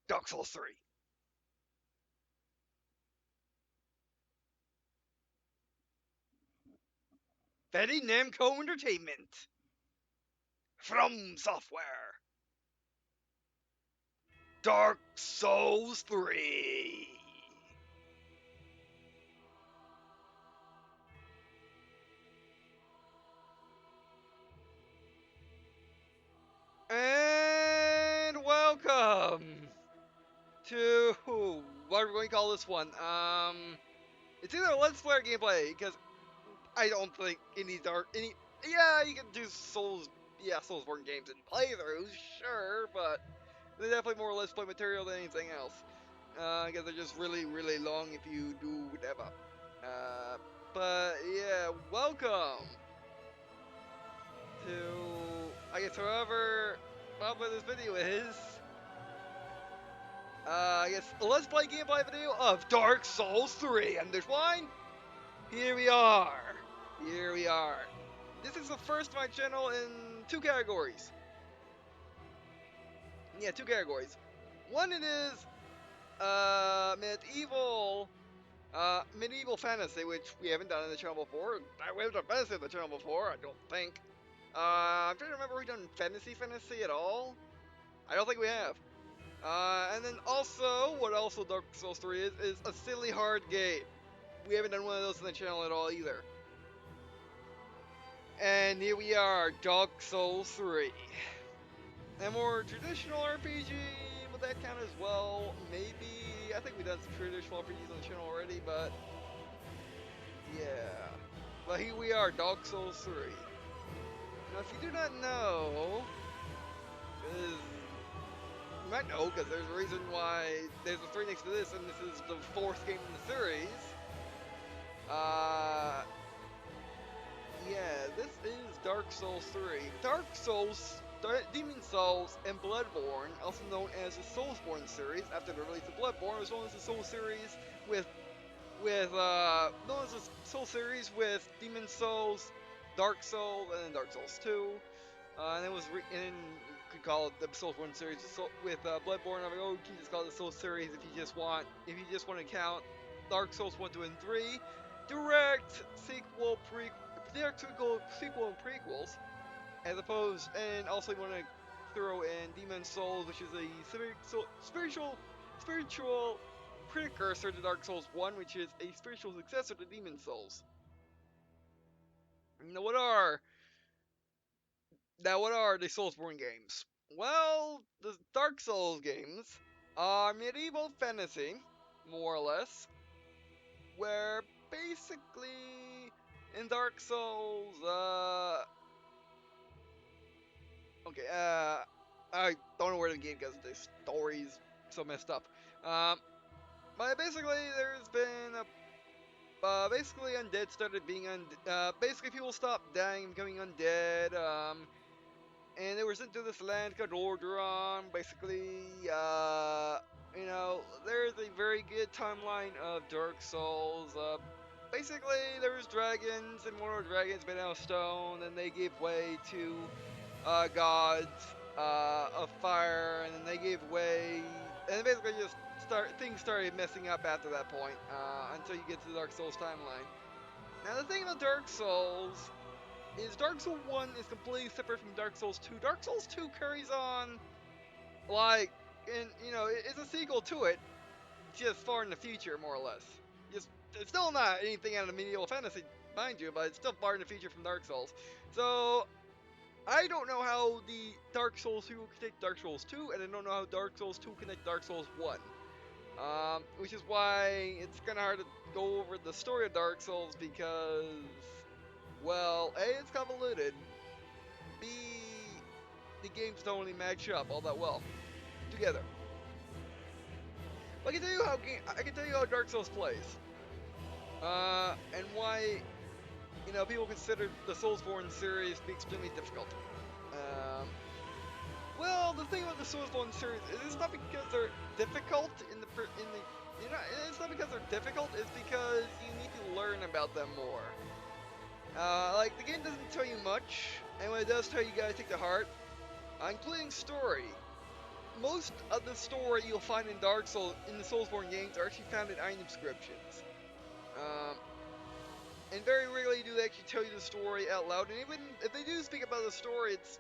Dark Souls 3. Betty Namco Entertainment. From Software. Dark Souls 3. And welcome to what are we going to call this one? It's either Let's Play or gameplay because I don't think any dark any. Yeah, you can do Soulsborne games and playthroughs, sure, but they're definitely more Let's Play material than anything else. Because they're just really, really long if you do whatever. But yeah, welcome to I guess however popular this video is. I guess a Let's Play gameplay video of Dark Souls 3, and there's one. Here we are. Here we are. This is the first of my channel in two categories. Yeah, two categories. One it is medieval fantasy, which we haven't done on the channel before. We haven't done fantasy on the channel before, I don't think. I'm trying to remember if we've done fantasy at all. I don't think we have. And then also, what also Dark Souls 3 is a silly hard game. We haven't done one of those on the channel at all either. And here we are, Dark Souls 3. A more traditional RPG, would that count as well? Maybe. I think we've done some traditional RPGs on the channel already, but yeah. But here we are, Dark Souls 3. Now, if you do not know, you might know because there's a reason why there's a 3 next to this, and this is the 4th game in the series. Yeah, this is Dark Souls 3. Dark Souls, Demon Souls, and Bloodborne, also known as the Soulsborne series, after the release of Bloodborne, was known as the Soul series known as the Soul series with Demon Souls, Dark Souls, and then Dark Souls 2. And it was and you could call it the Soulsborne series with Bloodborne. I'm like, oh, you can just call it the Soul series if you just want to count Dark Souls 1, 2, and 3, direct sequel, sequel and prequels, as opposed, and also you want to throw in Demon Souls, which is a spiritual precursor to Dark Souls 1, which is a spiritual successor to Demon Souls. Now what are the Soulsborne games? Well, the Dark Souls games are medieval fantasy, more or less, where basically in Dark Souls, I don't know where to begin because the story's so messed up. But basically, there's been basically undead started being basically people stopped dying, becoming undead. And they were sent to this land called Orderon. Basically, there's a very good timeline of Dark Souls. Basically, there was dragons, and one of the dragons made out of stone, and they gave way to gods of fire, and then they gave way, and basically just things started messing up after that point until you get to the Dark Souls timeline. Now, the thing about Dark Souls is Dark Souls 1 is completely separate from Dark Souls 2. Dark Souls 2 carries on, like, it's a sequel to it, just far in the future, more or less. It's still not anything out of medieval fantasy, mind you, but it's still far in the future from Dark Souls. So, I don't know how the Dark Souls 2 connect Dark Souls 2, and I don't know how Dark Souls 2 connect Dark Souls 1. Which is why it's kind of hard to go over the story of Dark Souls because, well, A, it's convoluted. B, the games don't really match up all that well together. But I can tell you how Dark Souls plays, and why people consider the Soulsborne series to be extremely difficult. Well, the thing about the Soulsborne series is it's not because they're difficult it's not because they're difficult. It's because you need to learn about them more. Like, the game doesn't tell you much, and when it does tell you, you gotta take to heart, including story. most of the story you'll find in Dark Souls in the Soulsborne games are actually found in item descriptions. Um, and very rarely do they actually tell you the story out loud. And even if they do speak about the story, it's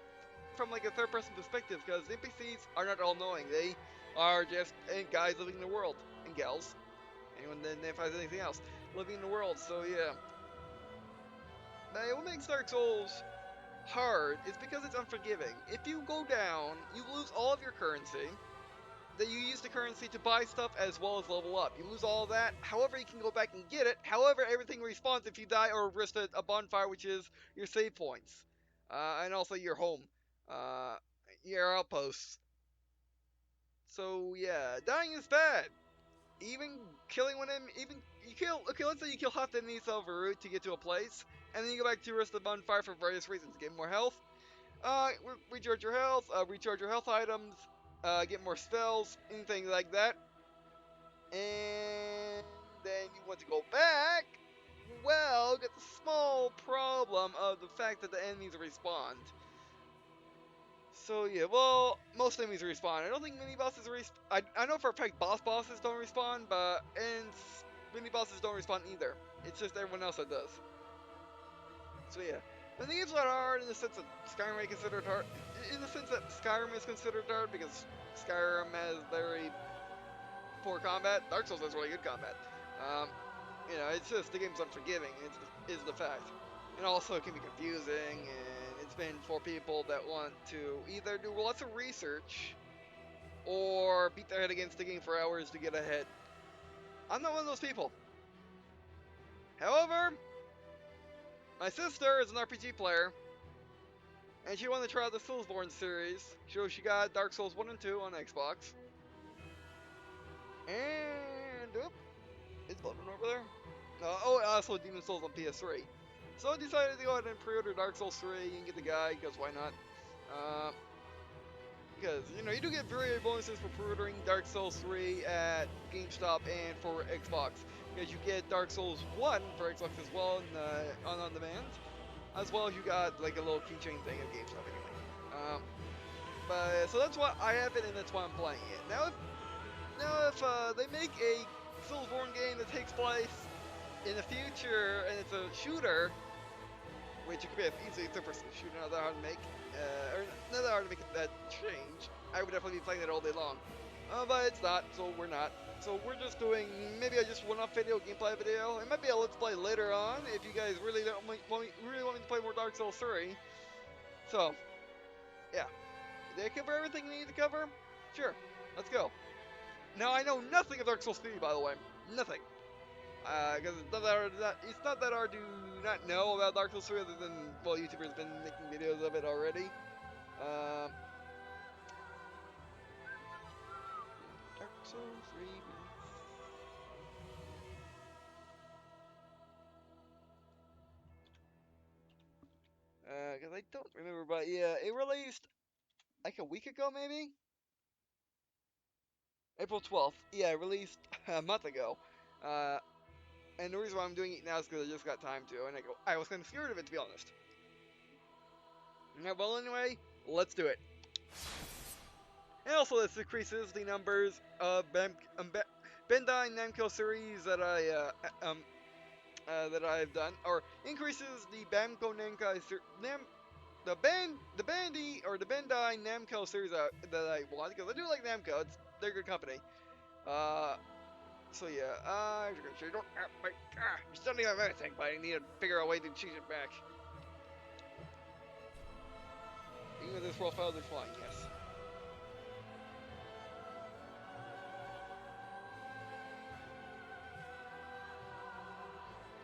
from like a third-person perspective because NPCs are not all-knowing. They are just guys living in the world and gals. Anyone that identifies anything else living in the world. So yeah, now, what makes Dark Souls hard is because it's unforgiving. If you go down, you lose all of your currency. That you use the currency to buy stuff as well as level up. You lose all of that. However, you can go back and get it. However, everything respawns if you die or risk a bonfire, which is your save points, and also your home, uh, your outposts. So yeah, dying is bad. Even killing one enemy, even you kill. Okay, let's say you kill half the enemies over route to get to a place, and then you go back to risk the bonfire for various reasons. Get more health, recharge your health items, get more spells, anything like that. And then you want to go back. Well, get the small problem of the fact that the enemies respawn. So yeah, well, most enemies respawn. I don't think mini bosses respawn. I know for a fact bosses don't respawn, but mini bosses don't respawn either. It's just everyone else that does. So yeah, but the game's not hard in the sense that Skyrim is considered hard. In the sense that Skyrim is considered hard because Skyrim has very poor combat. Dark Souls has really good combat. Um, it's just the game's unforgiving. Is the fact, and also it can be confusing. And it's been for people that want to either do lots of research or beat their head against the game for hours to get ahead. I'm not one of those people. However, my sister is an RPG player, and she wanted to try out the Soulsborne series. So she got Dark Souls 1 and 2 on Xbox. And, it's building over there. Also Demon Souls on PS3. So I decided to go ahead and pre-order Dark Souls 3 and get the guide, because why not? Because, you do get very bonuses for pre-ordering Dark Souls 3 at GameStop and for Xbox. Because you get Dark Souls 1 for Xbox as well on demand. As well as you got like a little keychain thing at GameStop anyway. So that's why I have it and that's why I'm playing it. Now if they make a Soulsborne game that takes place in the future and it's a shooter, which it could be easily a third-person shooter, not that hard to make, or not that hard to make that change, I would definitely be playing it all day long. But it's not, so we're not. So we're just doing maybe just one-off video, gameplay video. It might be a let's play later on if you guys really want me to play more Dark Souls 3. So, yeah. Did I cover everything we need to cover? Sure. Let's go. Now I know nothing of Dark Souls 3, by the way. Nothing. Because it's not that hard to not know about Dark Souls 3 other than, well, YouTubers have been making videos of it already. Dark Souls 3. Because I don't remember, but yeah, it released like a week ago, maybe? April 12th. Yeah, it released a month ago. And the reason why I'm doing it now is because I just got time to, and I was kind of scared of it, to be honest. Yeah, well, anyway, let's do it. And also, this decreases the numbers of Bandai Namco series that I've done, or increases the Bamco Namco the Bandai Namco series that I want, because I do like Namco. They're a good company. So yeah, you don't you're standing on everything, but I need to figure out a way to change it back. Even with this profile, they're flying, yes.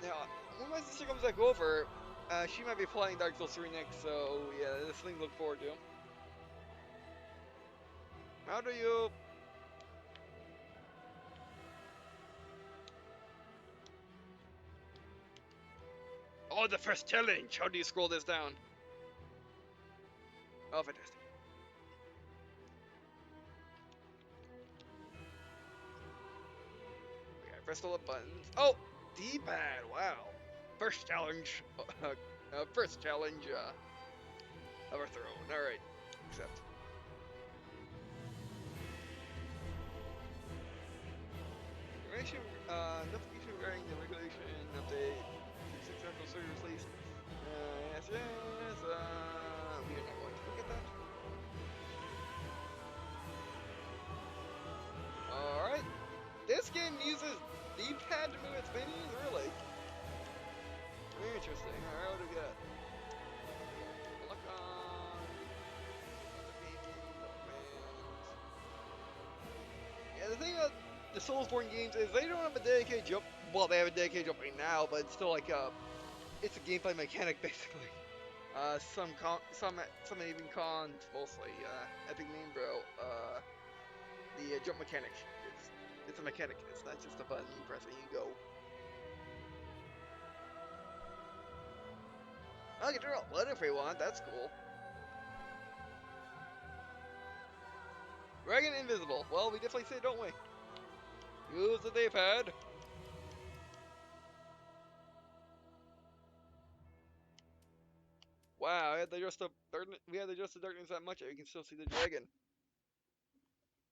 Now, when my sister comes back over, she might be playing Dark Souls 3 next, so yeah, this thing to look forward to. How do you... Oh, the first challenge! How do you scroll this down? Oh, fantastic. Okay, press all the buttons. Oh! D-pad, wow. First challenge. Overthrown. Alright. Accept. notification regarding the regulation update. 6 Central Series release. Yes, yes. We are not going to forget that. All right. This game uses D-pad to move its menus, really? Very interesting. All right, what do we got? Look on. Yeah, the thing about the Soulsborne games is they don't have a dedicated jump. Well, they have a dedicated jump right now, but it's still like it's a gameplay mechanic basically. Some even cons, mostly. Epic Name Bro. The jump mechanic. It's a mechanic. It's not just a button you press and you go. I can turn out blood if we want. That's cool. Dragon invisible. Well, we definitely say, don't we? Use the D-pad. Wow, we had to adjust the darkness that much. You can still see the dragon.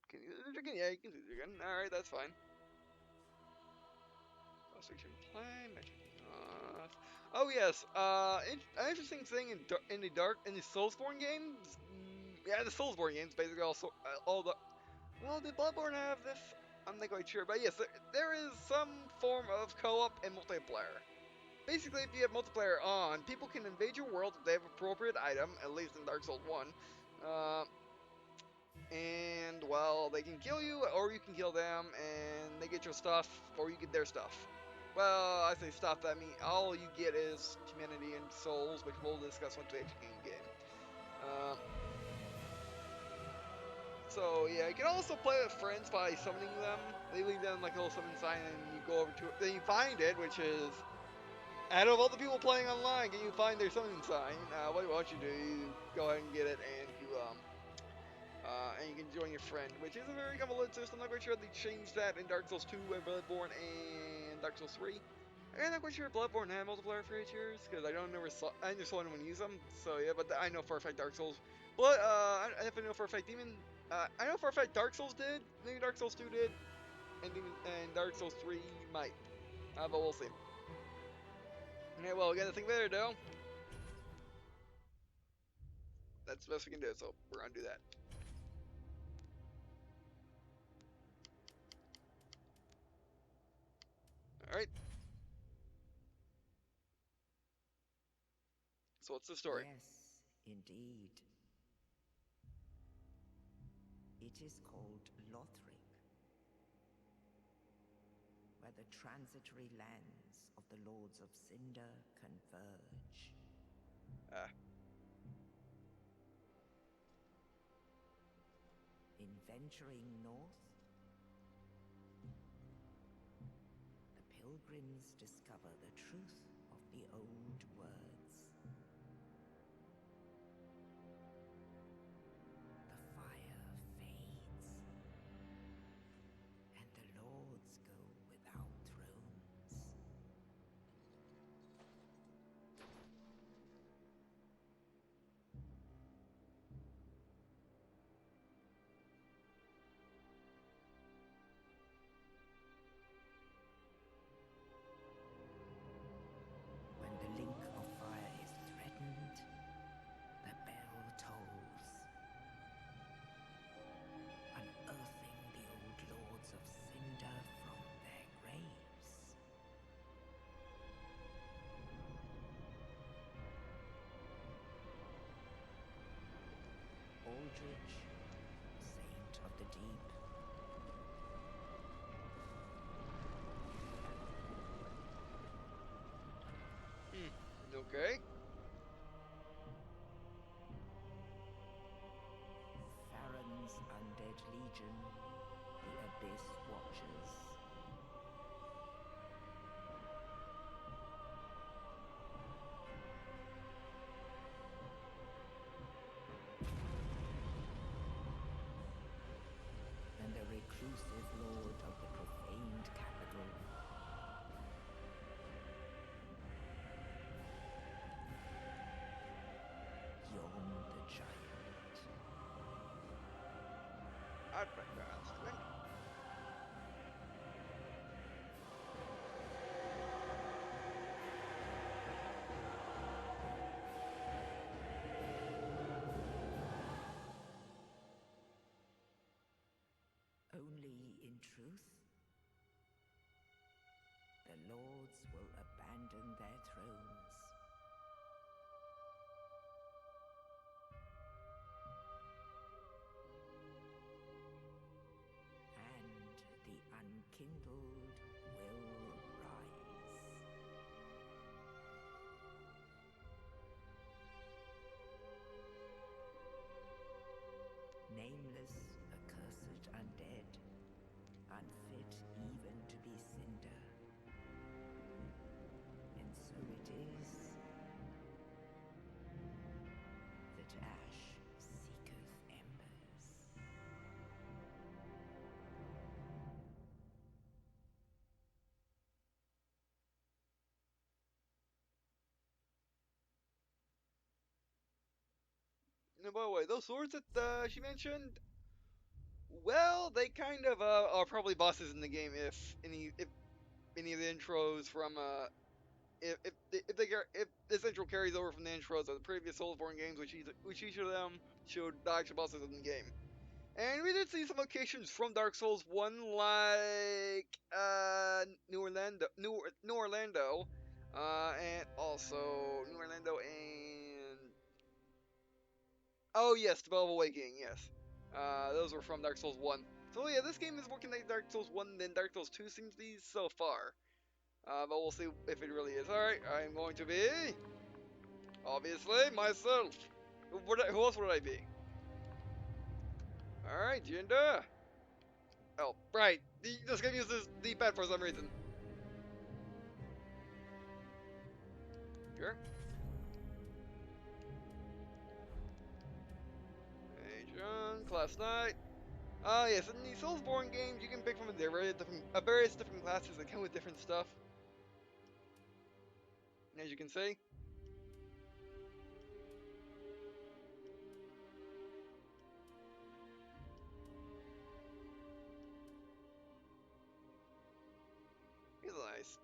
Can you see the dragon? Yeah, you can see the dragon. All right, that's fine. Restriction play. Oh yes. An interesting thing in the Soulsborne games. Yeah, the Soulsborne games basically all the. Well, did Bloodborne have this? I'm not quite sure, but yes, there is some form of co-op and multiplayer. Basically, if you have multiplayer on, people can invade your world if they have appropriate item, at least in Dark Souls 1. Uh, and, well, they can kill you, or you can kill them, and they get your stuff, or you get their stuff. Well, I say stuff, that means all you get is humanity and souls, which we'll discuss once we actually get in game. Um, so, yeah, you can also play with friends by summoning them. They leave them like a little summon sign, and you go over to it. Then you find it, which is out of all the people playing online, can you find their summoning sign? What you do, you go ahead and get it, and you can join your friend, which is a very convoluted system. I'm not quite sure they changed that in Dark Souls 2 and Bloodborne and Dark Souls 3. I'm not quite sure if Bloodborne had multiplayer features, because I never saw anyone use them. So yeah, but I know for a fact Dark Souls. I definitely know for a fact I know for a fact Dark Souls did. Maybe Dark Souls 2 did, and Dark Souls 3 might. But we'll see. Yeah, well, we got nothing better though. That's the best we can do, so we're gonna do that. Alright. So what's the story? Yes, indeed. It is called Lothric, where the transitory lands of the Lords of Cinder converge. Ah. In venturing north, the pilgrims discover the truth of the old words. The fire fades, and the lords go without thrones. When the link of fire is threatened, the bell tolls, unearthing the old lords of Cinder from their graves. Aldrich, saint of the deep, Okay. Farron's undead legion, the Abyss Watchers. And the reclusive lord of the profaned capital, Yon the Giant. I'd like to ask them. In truth, the lords will abandon their thrones. And the unkindled will rise. Nameless, accursed undead, unfit even to be cinder. And so it is that ash seeketh embers. And by the way, those swords that she mentioned, well, they kind of are probably bosses in the game if any of the intros from if this intro carries over from the intros of the previous Soulsborne games, which each of them showed the actual bosses in the game. And we did see some locations from Dark Souls 1, like New Orlando, and also New Orlando and oh yes, the Bell of Awakening, yes. Those were from Dark Souls 1. So yeah, this game is working like Dark Souls 1 than Dark Souls 2 seems to be so far. But we'll see if it really is. Alright, I'm going to be, obviously, myself. Who else would I be? Alright, Jinda. Oh, right. This game uses D-pad for some reason. Sure. Agent, Class Knight. Ah, yes, in the Soulsborne games, you can pick from various different classes that come with different stuff. As you can see. He's a nice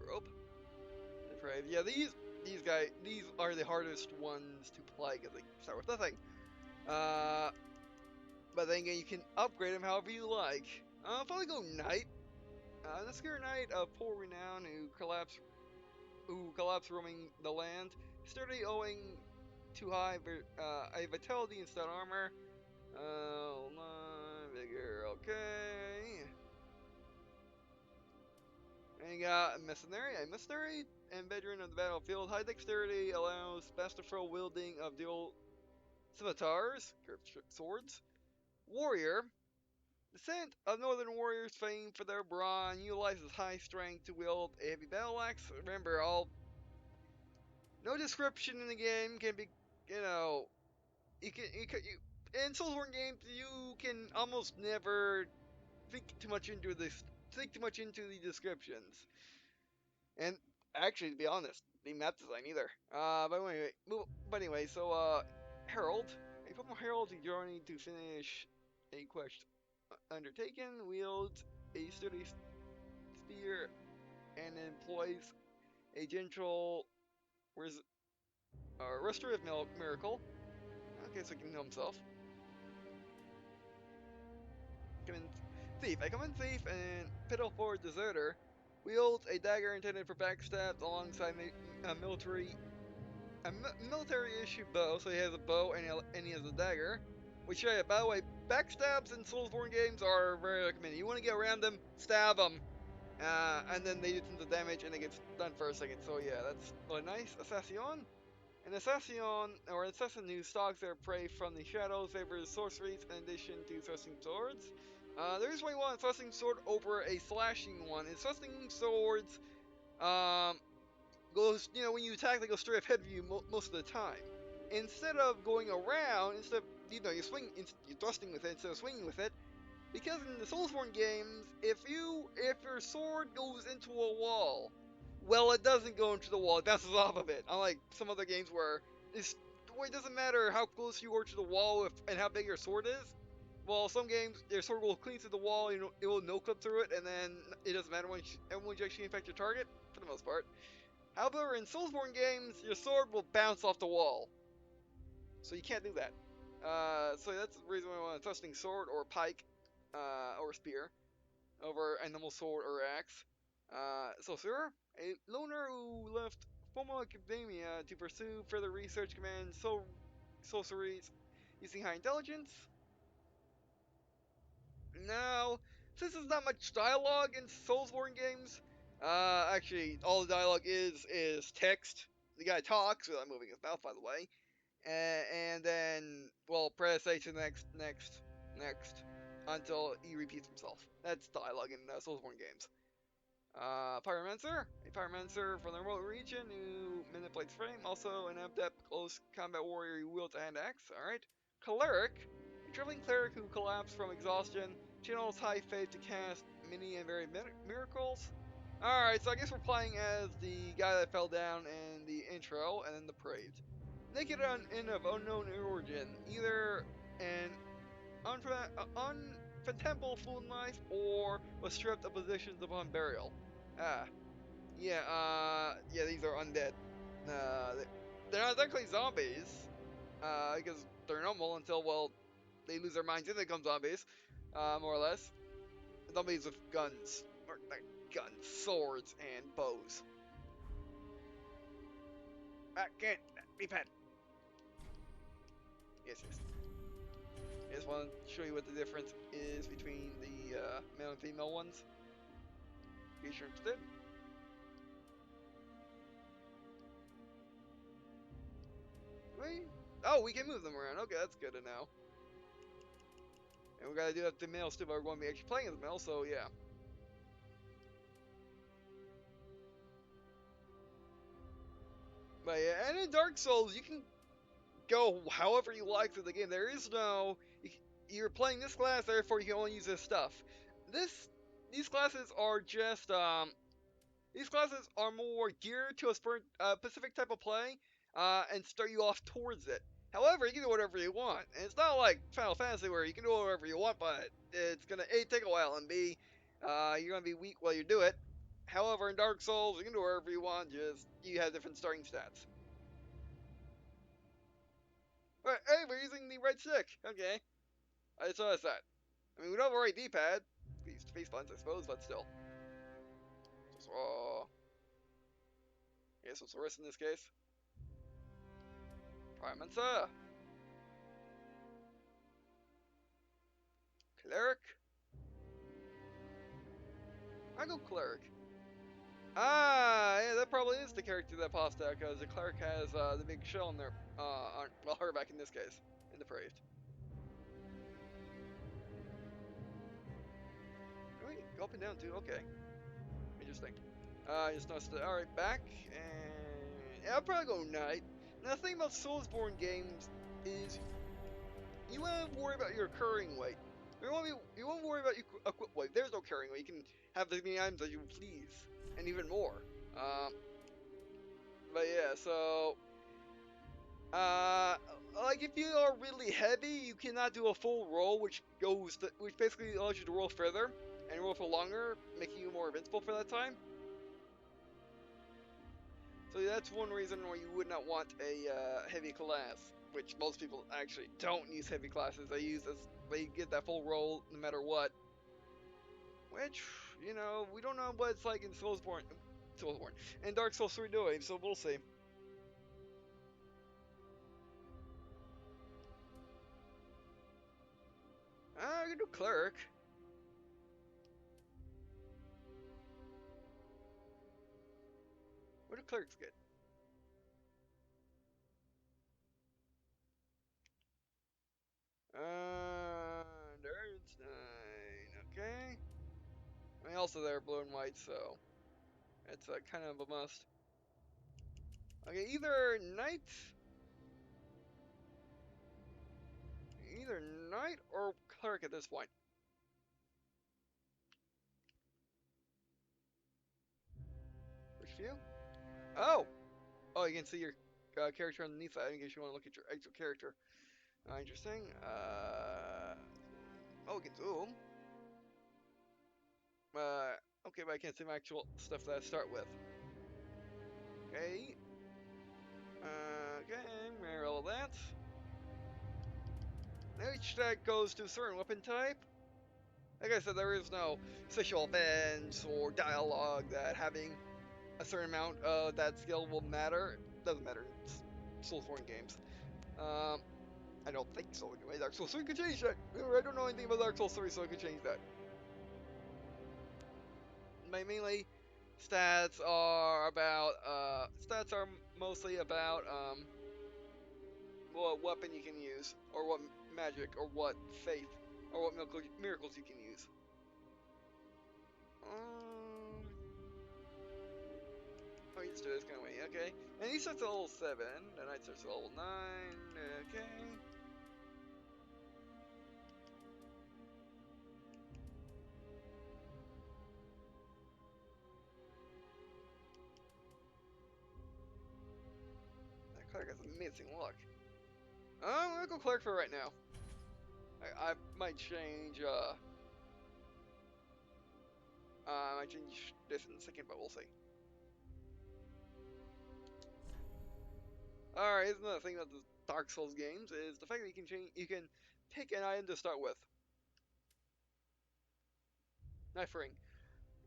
rope. Depraved. Yeah, these are the hardest ones to play because they start with nothing. Uh, but then again, you can upgrade them however you like. I'll probably go Knight. The Scare Knight of poor renown who collapse roaming the land. Sturdy owing too high a vitality and stout armor. Vigor, okay. And you got a mercenary and veteran of the battlefield. High dexterity allows masterful wielding of dual scimitars, curved swords. Warrior, descent of northern warriors famed for their brawn, utilizes high strength to wield a heavy battle axe. Remember, all no description in the game can be, you know, in Soulsborne games you can almost never think too much into the descriptions. And actually, to be honest, the map design either. But anyway, so Herald, a former Herald who journeyed to finish a quest undertaken, wields a sturdy spear and employs a gentle res- restorative miracle. Okay, so he can heal himself. Common thief. A common thief and pitiful deserter wields a dagger intended for backstabs alongside a military issue bow, so he has a bow and he has a dagger. Which, by the way, backstabs in Soulsborne games are very recommended. You want to get around them, stab them, and then they do tons of damage and it gets done for a second. So yeah, that's a nice assassin. An assassin, or an assassin who stalks their prey from the shadows, favors sorceries in addition to thrusting swords. The reason why you want a thrusting sword over a slashing one is thrusting swords um, goes, when you attack, they go straight ahead of you most of the time. Instead of going around, you're thrusting with it instead of swinging with it. Because in the Soulsborne games, if your sword goes into a wall, well, it doesn't go into the wall; it bounces off of it. Unlike some other games where it doesn't matter how close you are to the wall and how big your sword is. Well, some games your sword will clean through the wall, it will no clip through it, and then it doesn't matter when you actually infect your target for the most part. However, in Soulsborne games, your sword will bounce off the wall, so you can't do that. So that's the reason why I want a thrusting sword or pike, or spear. over animal sword or axe. Sorcerer, a loner who left formal academia to pursue further research, commands sorceries using high intelligence. Now, since there's not much dialogue in Soulsborne games, actually, all the dialogue is text. The guy talks without moving his mouth, by the way, and then, well, press A to next, until he repeats himself. That's dialogue in Soulsborne games. Pyromancer, a Pyromancer from the remote region who manipulates frame, also an adept close combat warrior who wields a hand axe. Alright. Cleric, a traveling cleric who collapsed from exhaustion, channels high faith to cast many and varied miracles. Alright, so I guess we're playing as the guy that fell down in the intro, and then the praised. Naked and of unknown origin, either an unfathomable food life or was stripped of positions upon burial. Ah, yeah, yeah, these are undead. They're not technically zombies, because they're normal until, well, they lose their minds and they become zombies, more or less. Zombies with guns, or not guns, swords and bows. Can't be pet. Yes, yes. I just want to show you what the difference is between the male and female ones. In case you're interested. Wait. Oh, we can move them around. Okay, that's good to know. And we gotta do that to males too, but we're going to be actually playing as a male, so yeah. But yeah, and in Dark Souls, you can go however you like through the game. There is no, you're playing this class, therefore you can only use this stuff. This, these classes are just these classes are more geared to a specific type of play, and start you off towards it. However, you can do whatever you want, and it's not like Final Fantasy where you can do whatever you want, but it's gonna A, take a while, and B, you're gonna be weak while you do it. However, in Dark Souls, you can do whatever you want, just you have different starting stats. But hey, we're using the right stick. Okay, I just noticed that. I mean, we don't have a right D-pad. These face buttons, I suppose, but still. So, I guess what's the rest in this case? Pyromancer, Cleric. I go Cleric. Ah, yeah, that probably is the character that pops out, because the Cleric has the big shell in there. Well, her back in this case, in the Praised. Wait, go up and down too. Okay, interesting. I just noticed that. All right, back, and yeah, I'll probably go Knight. Now, the thing about Soulsborne games is you want to worry about your carrying weight. You won't worry about your equip weight. There's no carrying weight. You can have as many items as you please, and even more. Um, but yeah, so Uh, like if you are really heavy, you cannot do a full roll, which basically allows you to roll further and roll for longer, making you more invincible for that time. So that's one reason why you would not want a heavy class, which most people actually don't use heavy classes. They get that full roll no matter what. Which, we don't know what it's like in Soulsborne, and Dark Souls 3 doing, so we'll see. I can do cleric. What do clerics get? There's 9. Okay. I mean, also they're blue and white, so it's kind of a must. Okay, either knight or cleric at this point. Which view? Oh, oh, you can see your character underneath that in case you want to look at your actual character. Interesting. Oh, we can zoom. Uh, okay, but I can't see my actual stuff that I start with. Okay. Okay, mirror all that. Now each stat goes to a certain weapon type. Like I said, there is no sexual events or dialogue that having a certain amount of that skill will matter. Doesn't matter in Soulsborne games. Um, I don't think so anyway. Dark Souls 3 could change that. I don't know anything about Dark Souls 3, so I could change that. My mainly stats are mostly about what weapon you can use, or what magic, or what faith, or what miracles you can use. Um, oh, you just do this kind of way, okay. And he starts at level 7, and I starts at level 9, okay. That cleric has amazing luck. I'm gonna go cleric for right now. I might change, I might change this in a second, but we'll see. Alright, here's another thing about the Dark Souls games, is the fact that you can pick an item to start with. Knife ring.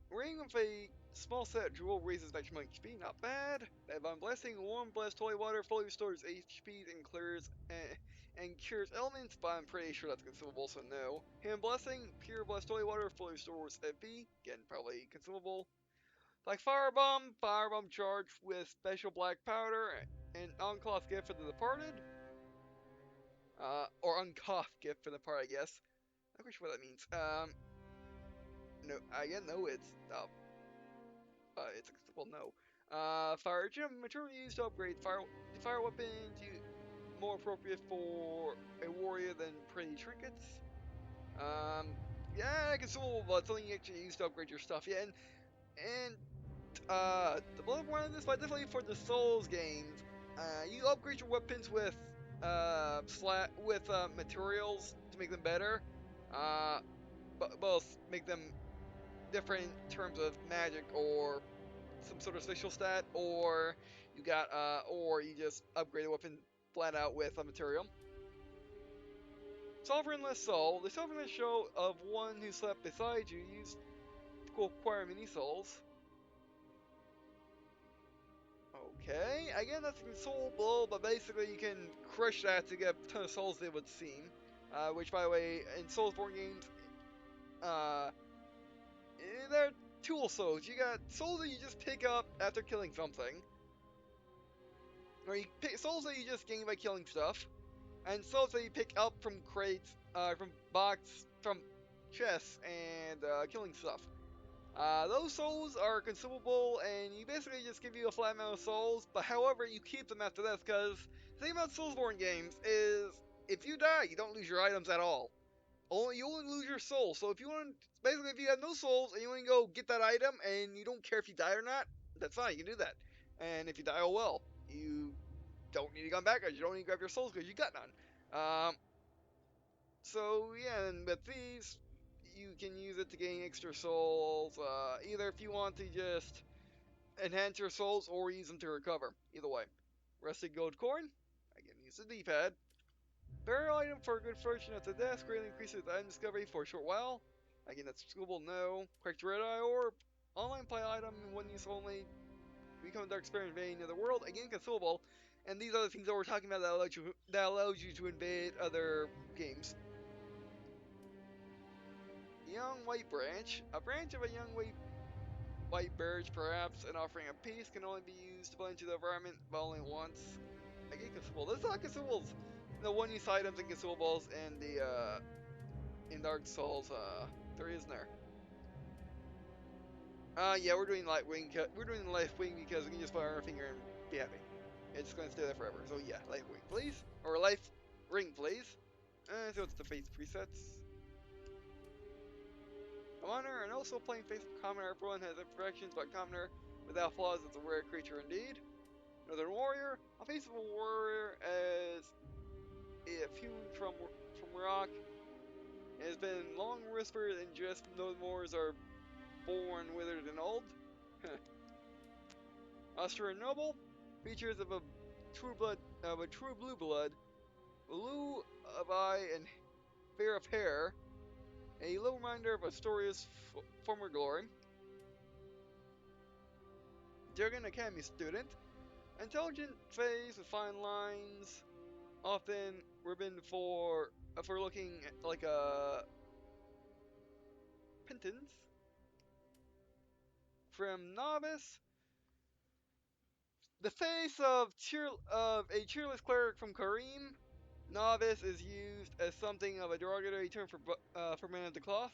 Ring with a small set jewel raises maximum HP, not bad. Divine Blessing, warm blast holy water, fully restores HP and clears and cures elements, but I'm pretty sure that's consumable, so no. Hand Blessing, pure blast holy water, fully restores FP, again probably consumable. Like Firebomb charge with special black powder, and uncloth gift for the departed. Or uncough gift for the part, I guess. I'm not quite sure what that means. No, again, no, it's well, no. Fire gem material used to upgrade fire weapons. More appropriate for a warrior than pretty trinkets. Yeah, consumable, but something you actually use to upgrade your stuff. Yeah, and the bullet point of this, but definitely for the Souls games, you upgrade your weapons with materials to make them better. Uh, both make them different in terms of magic or some sort of special stat, or you just upgrade a weapon flat out with a material. Sovereignless Soul. The sovereignless show of one who slept beside you used to acquire many souls. Okay, again that's consumable, but basically you can crush that to get a ton of souls, it would seem. Which, by the way, in Soulsborne games, uh, they're tool souls. You got souls that you just pick up after killing something, or you pick souls that you just gain by killing stuff, and souls that you pick up from crates, from chests, and killing stuff. Those souls are consumable, and you basically just give you a flat amount of souls, but however, you keep them after this, because the thing about Soulsborne games is, if you die, you don't lose your items at all. You only lose your soul, so if you have no souls, and you want to go get that item, and you don't care if you die or not, that's fine, you can do that. And if you die, oh well. You don't need to come back, because you don't need to grab your souls, because you got none. So yeah, and with these, you can use it to gain extra souls. Either if you want to just enhance your souls or use them to recover. Either way. Rusted gold coin. Again, use the D-pad. Burial item for good fortune at the desk. Greatly increases item discovery for a short while. Again, that's consumable. No. Cracked red eye orb. Online play item. One use only. Become a dark spirit invading the world. Again, consumable. And these are the things that we're talking about that allows you to invade other games. Young white branch. A branch of a young white birch, perhaps an offering of peace, can only be used to blend into the environment, but only once. I get consumable. There's a lot of consumables. The one use items and consumables in the in Dark Souls. There isn't there. Yeah, we're doing light wing. We're doing light wing because we can just put our finger and be happy. It's gonna stay there forever. So yeah, light wing, please, or life ring, please. So it's the face presets. Commoner, and also playing face of Commoner, everyone has imperfections, but Commoner, without flaws, is a rare creature indeed. Northern Warrior, a faithful warrior as if hewn from rock. It has been long whispered and just Northern Warriors are born withered and old. Austrian noble, features of a true blue blood, blue of eye and fair of hair, A little reminder of Astoria's former glory. Dragon Academy student. Intelligent face with fine lines. Often ribbon for looking like a penance. From novice. The face of a cheerless cleric from Kareem. Novice is used as something of a derogatory term for men of the cloth.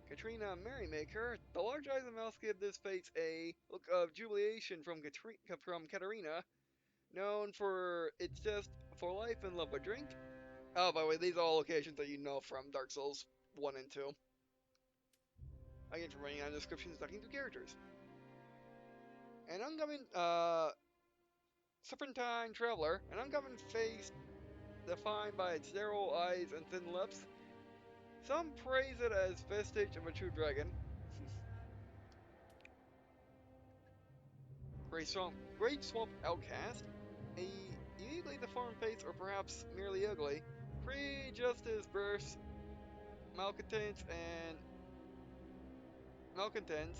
Katrina Merrymaker. The large eyes and mouth give this face a look of jubilation from Katarina, known for its zest for life and love of drink. Oh, by the way, these are all locations that you know from Dark Souls 1 and 2. Again, from writing on descriptions talking to characters. An uncommon, serpentine traveler, an uncommon face defined by its narrow eyes and thin lips. Some praise it as vestige of a true dragon. Great Swamp Outcast, a uniquely deformed face or perhaps merely ugly. Pre-justice bursts, malcontents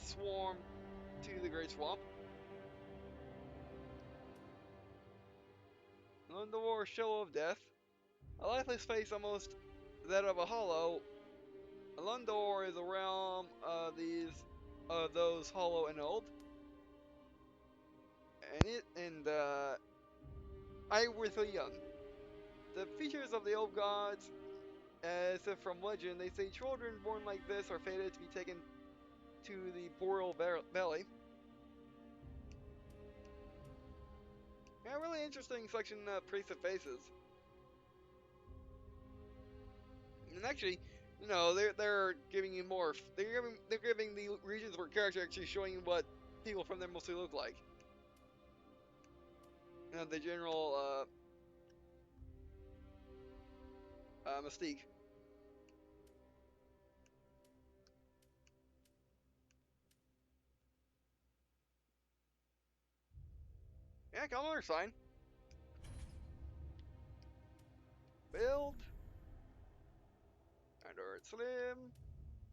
swarm to the Great Swamp. Lundor Show of Death, a lifeless face almost that of a hollow. Lundor is a realm of those hollow and old. And Iworthly Young. The features of the old gods, as if from legend, they say children born like this are fated to be taken to the boreal belly. Yeah, really interesting section of Priest of Faces. And actually, they're giving you more. They're giving the regions where characters actually showing you what people from there mostly look like. The general mystique. Yeah, color sign. Build. Android slim.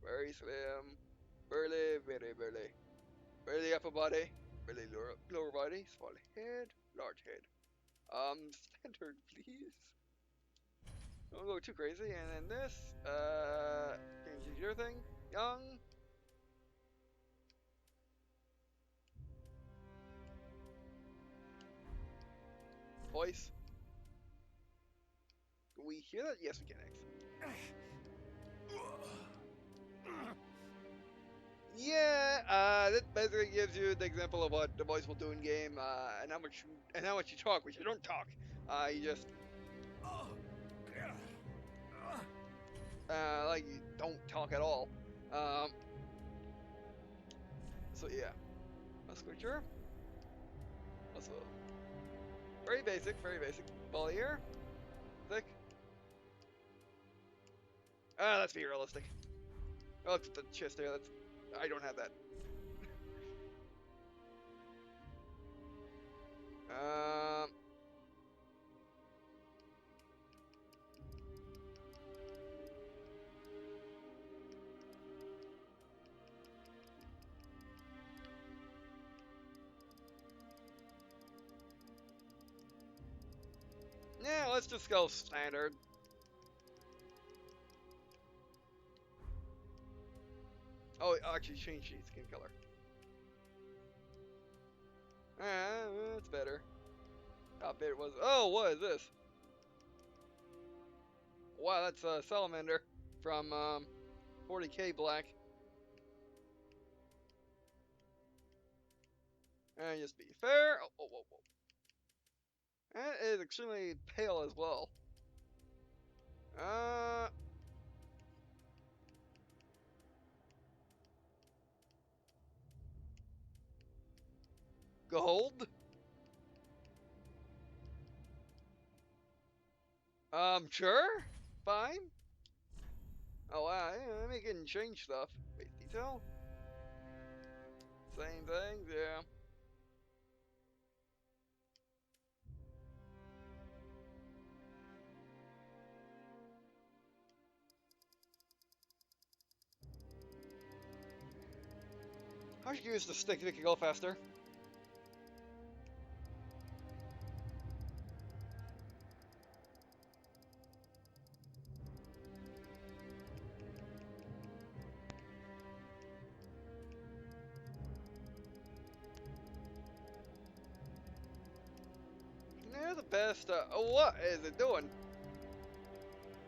Very slim. Burly, very burly. Burly upper body. Burly lower body. Small head. Large head. Standard, please. Don't go too crazy. And then this. Can you do your thing? Young. Voice. Can we hear that? Yes, we can. Yeah, that basically gives you the example of what the voice will do in game, and how much you talk, which you don't talk. You just like you don't talk at all. Um, so yeah, musculature. Also, very basic, very basic. Ball ear, thick. Let's be realistic. Oh, it's the chest there. I don't have that. Um, yeah, let's just go standard. Oh, it actually changed the skin color. It's better. How big it was. Oh, what is this? Wow, that's a salamander from 40k black. And just be fair. Oh, whoa, whoa, whoa. And it is extremely pale as well. Uh, Gold. Sure. Fine. Oh wow, yeah, they can change stuff. Wait, detail. Same thing, yeah. I should use the stick to make it go faster. Yeah, the best, what is it doing?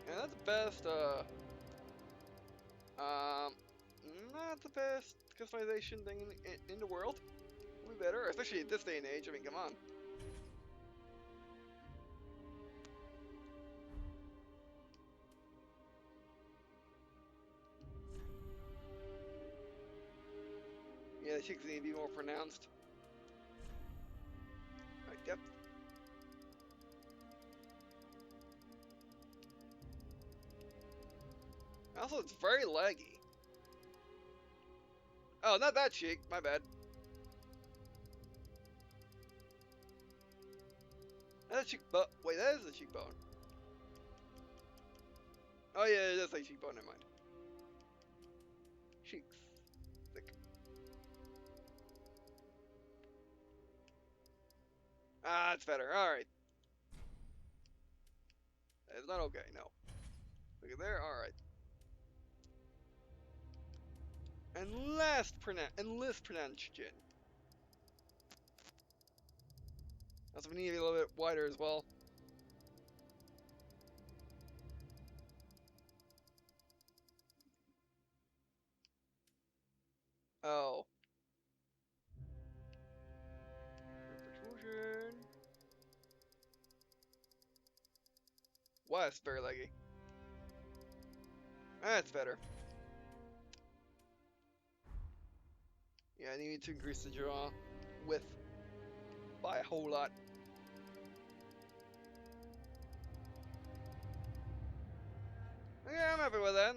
Yeah, that's the best, um, not the best customization thing in the world. Would be better, especially at this day and age. I mean, come on. Yeah, the cheeks need to be more pronounced. Like, yep. Also, it's very laggy. Oh, not that cheek. My bad. That's a cheekbone. Wait, that is a cheekbone. Oh yeah, it is like cheekbone. Never mind. Cheeks. Thick. Ah, it's better. All right. It's not okay. No. Look at there. All right. And list pronunciation. Also, we need to be a little bit wider as well. Oh. Protrusion. Wow, it's very laggy. That's better. Yeah, I need to increase the draw width by a whole lot. Yeah, I'm happy with that.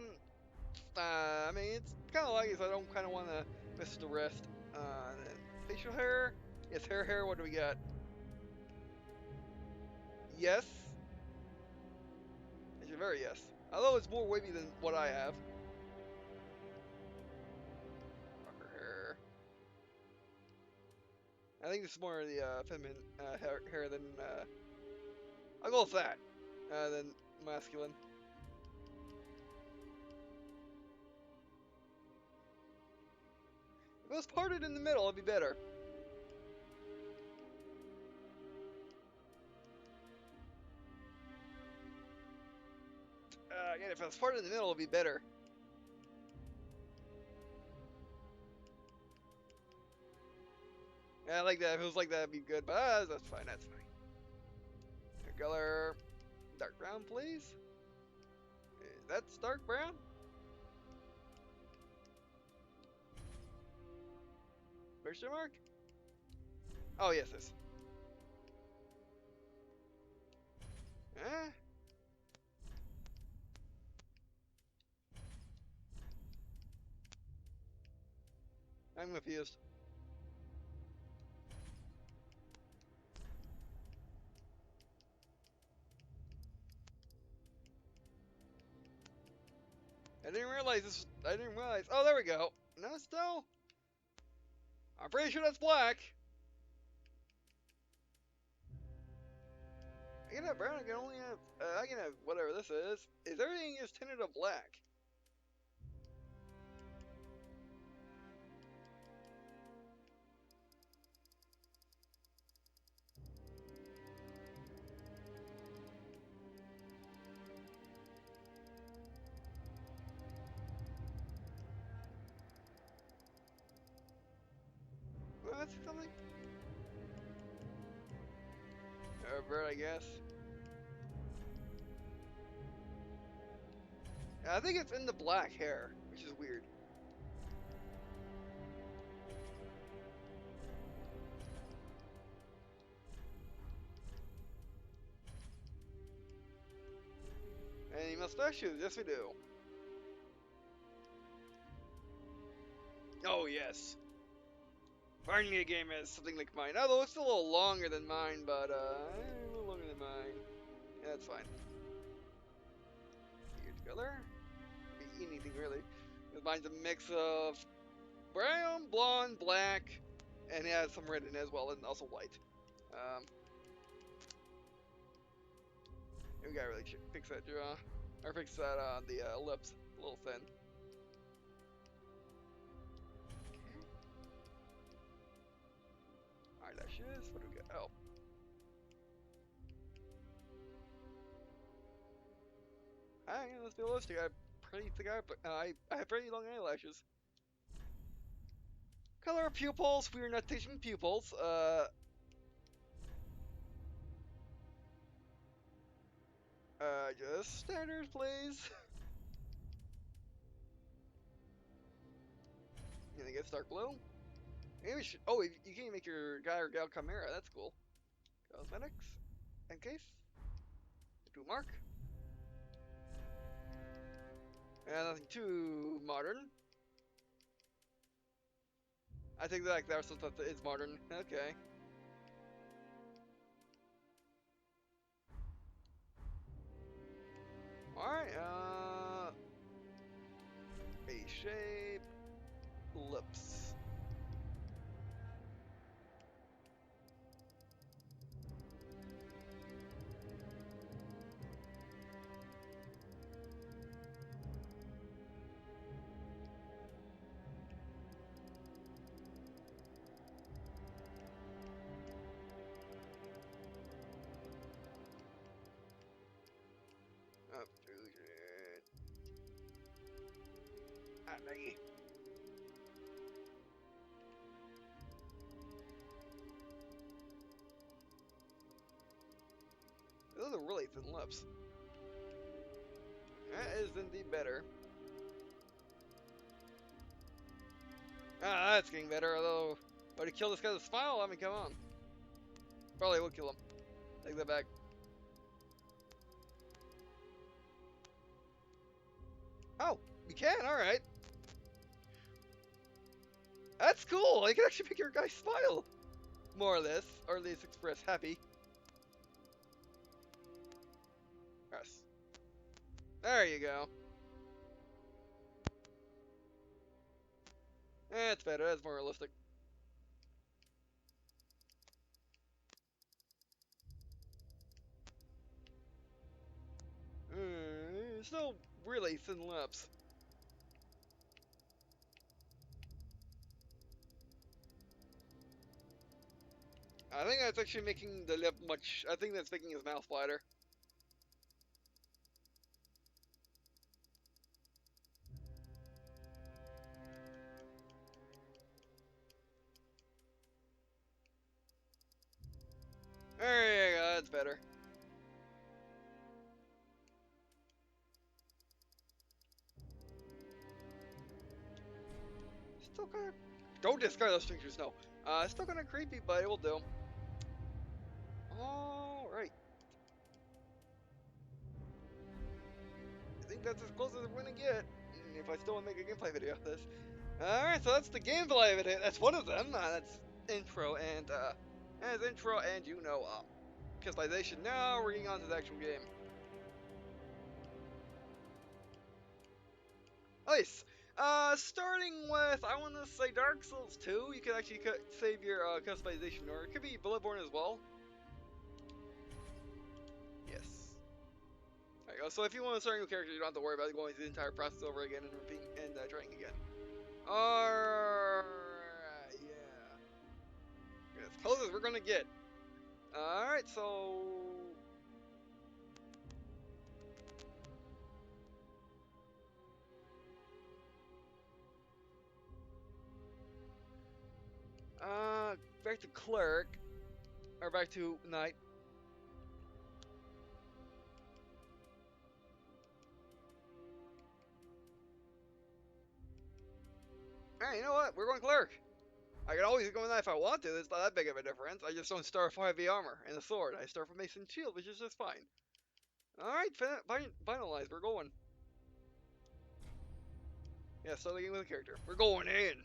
I mean, it's kind of laggy, so I don't kind of want to miss the rest. Then facial hair. Yes, hair. What do we got? Yes. It's a very yes. Although it's more wavy than what I have. Rocker hair. I think this is more of the feminine hair than. I'll go with that. Than masculine. If it was parted in the middle, it'd be better. Again, if it was parted in the middle, it'd be better. Yeah, I like that. If it was like that, it'd be good. But that's fine. That's fine. Hair color, dark brown, please. That's dark brown. Question mark? Oh yes, this. Eh? I'm confused. I didn't realize this. I didn't realize. Oh, there we go. No, still. I'm pretty sure that's black. I can have brown. I can only have. I can have whatever this is. Is everything is tinted of black? Well, that's something. Bird, I guess. I think it's in the black hair, which is weird. Any mustaches? Yes, we do. Oh yes. Finally, a game has something like mine. Although it's a little longer than mine, but a little longer than mine. Yeah, that's fine. Weird color. Be anything really. 'Cause mine's a mix of brown, blonde, black, and it has some red in it as well, and also white. We gotta really fix that draw, or fix that the lips a little thin. Okay. Eyelashes. What do we got? Oh. Alright, let's be realistic. I have pretty thick I have pretty long eyelashes. Color of pupils. We are not teaching pupils. Just standard, please. And it gets dark blue. Maybe we should. Oh, you can make your guy or gal chimera. That's cool. Cosmetics. In case. Do mark. And nothing too modern. I think that there's some stuff that is modern. Okay. Alright, face shape, lips. Obtrusion. Ah, Maggie. Those are really thin lips. That is indeed better. Ah, that's getting better, although... Would he kill this guy with a smile? I mean, come on. Probably would kill him. Take that back. Oh, you can? Alright. That's cool! You can actually make your guy smile! More or less. Or at least express happy. Yes. There you go. That's better. That's more realistic. Still really thin lips. I think that's actually making the lip much... I think that's making his mouth wider. There you go, that's better. Still kind of... Don't discard those pictures, no. Still kind of creepy, but it will do. Alright. I think that's as close as we're gonna get. If I still want to make a gameplay video of this. Alright, so that's the gameplay video. That's one of them. That's intro and, as intro and, customization. Now we're getting on to the actual game. Nice. Starting with, I want to say Dark Souls 2. You can actually save your customization, or it could be Bloodborne as well. Yes. There you go. So if you want to start a new character, you don't have to worry about going through the entire process over again and repeating and trying again. Alright, yeah. As close as we're gonna get. Alright, so... back to Cleric. Or back to Knight. Alright, you know what? We're going Cleric. I can always go with that if I want to. It's not that big of a difference. I just don't start with heavy armor and a sword. I start with mace and shield, which is just fine. Alright, finalize. We're going. Yeah, start the game with a character. We're going in.